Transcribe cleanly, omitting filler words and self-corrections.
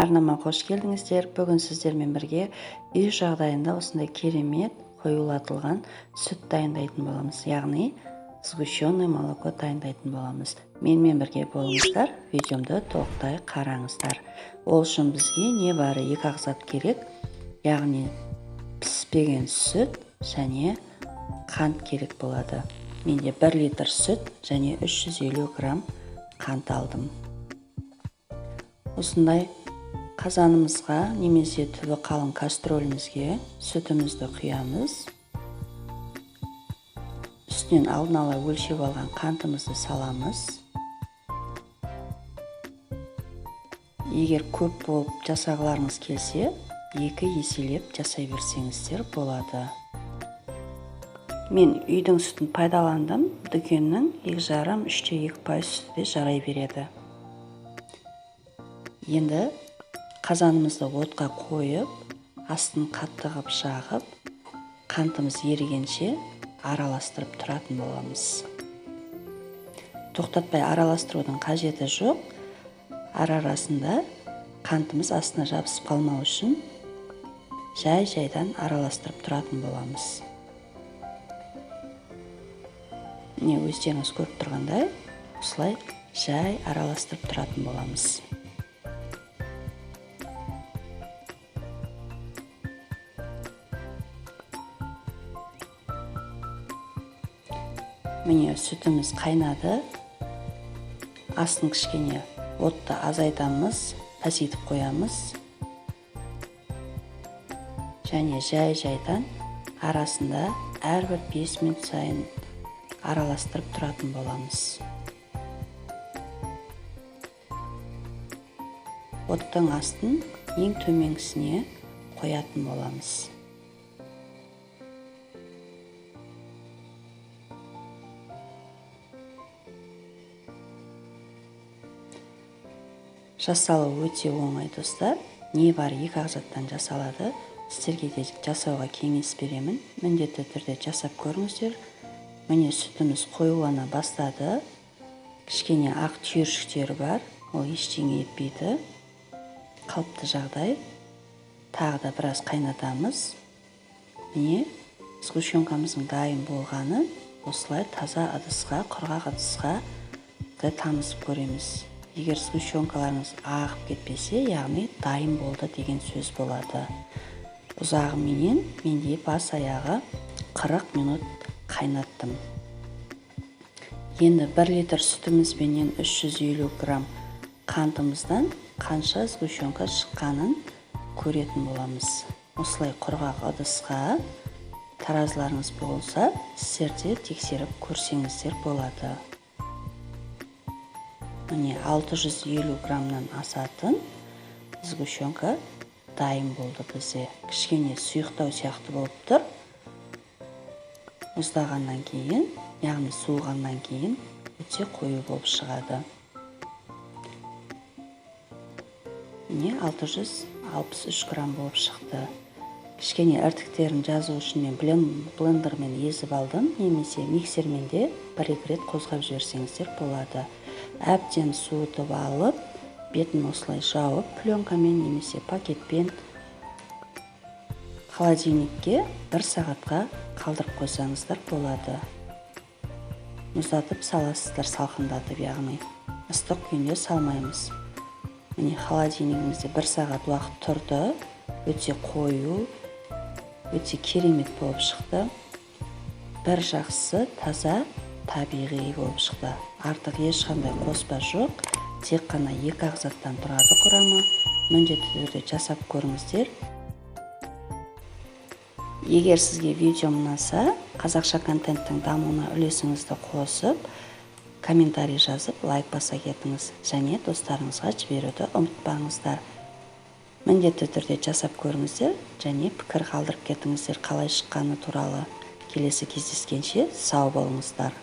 Арнама қош келдіңіздер. Бүгін сіздермен бірге үй жағдайында осындай керемет қоюлатылған сүт дайындайтын боламыз, яғни сгущенное молоко дайындайтын боламыз. Менімен бірге болыңыздар, видеомды толықтай қараңыздар. Ол үшін бізге небары 2 ақ зат керек, яғни піспеген сүт және қант керек болады. Менде 1 литр сүт және 350 грамм қант алдым. Осындай қазанымызға немесе түбі қалың кастрөлімізге сүтімізді құямыз. Үстінен алдын ала өлшеп алған қантымызды саламыз. Егер көп болып жасағыларыңыз келсе, 2 еселеп жасай берсеңіздер болады. Мен үйдің сүтін пайдаландым. Дүкеннің 2,5-3,2% сүті де жарай береді. Енді қазанымызды отқа қойып, астын қатты қып жағып, қантымыз ерігенше араластырып тұратын боламыз. Тоқтатпай араластырудың қажеті жоқ. Арасында қантымыз астына жабысып қалмау үшін жай-жайдан араластырып тұратын боламыз. Міне өздеріңіз көріп тұрғандай, осылай жай араластырып тұратын боламыз. Міне сүтіміз қайнады. Астын кішкене отты азайтамыз, пәсейтіп қоямыз. Және жай-жайдан арасында әрбір 5 минут сайын араластырып тұратын боламыз. Оттың астын ең төменгісіне қоятын боламыз. Жасалу өте оңай достар. Небары 2 ақ заттан жасалады. Сіздерге де жасауға кеңес беремін. Міндетті түрде жасап көріңіздер. Міне сүтіміз қоюлана бастады. Кішкене ақ түйіршіктері бар. Ол ештеңе етпейді. Қалыпты жағдай. Тағы да біраз қайнатамыз. Міне сгущенкамыздың дайын болғаны осылай таза ыдысқа, құрғақ ыдысқа тамызып көреміз. Егер сгущенкаларыңыз ағып кетпесе, яғни дайын болды деген сөз болады. Ұзағыменен менде бас аяғы 40 минут қайнаттым. Енді 1 литр сүтімізбенен 350 грамм қантымыздан қанша сгущенка шыққанын көретін боламыз. Осылай құрғақ ыдысқа таразыларыңыз болса, сіздерде тексеріп көрсеңіздер болады. Міне 650 граммнан асатын сгущенка дайын болды бізде. Кішкене сұйықтау сияқты болып тұр. Мұздағаннан кейін, яғни суығаннан кейін өте қою болып шығады. Міне 663 грамм болып шықты. Кішкене іртіктерін жазу үшін мен блендермен езіп алдым, немесе миксермен де 1-2 рет қозғап жіберсеңіздер болады. Әбден суытып алып, бетін осылай жауып, пленкамен немесе пакетпен холодильникке 1 сағатқа қалдырып қойсаңыздар болады. Мұздатып саласыздар, салқындатып, яғни ыстық күйінде салмаймыз. Міне холодильнигімізде 1 сағат уақыт тұрды. Өте қою, өте керемет болып шықты. Бір жақсы таза табиғи болып шықты. Артық ешқандай қоспа жоқ. Тек қана 2 ақ заттан тұрады құрамы. Міндетті түрде жасап көріңіздер. Егер сізге видеом ұнаса, қазақша контенттің дамуына үлесіңізді қосып, комментарий жазып, лайк баса кетіңіз. Және достарыңызға жіберуді ұмытпаңыздар. Міндетті түрде жасап көріңіздер және пікір қалдырып кетіңіздер қалай шыққаны туралы. Келесі кездескенше сау болыңыздар.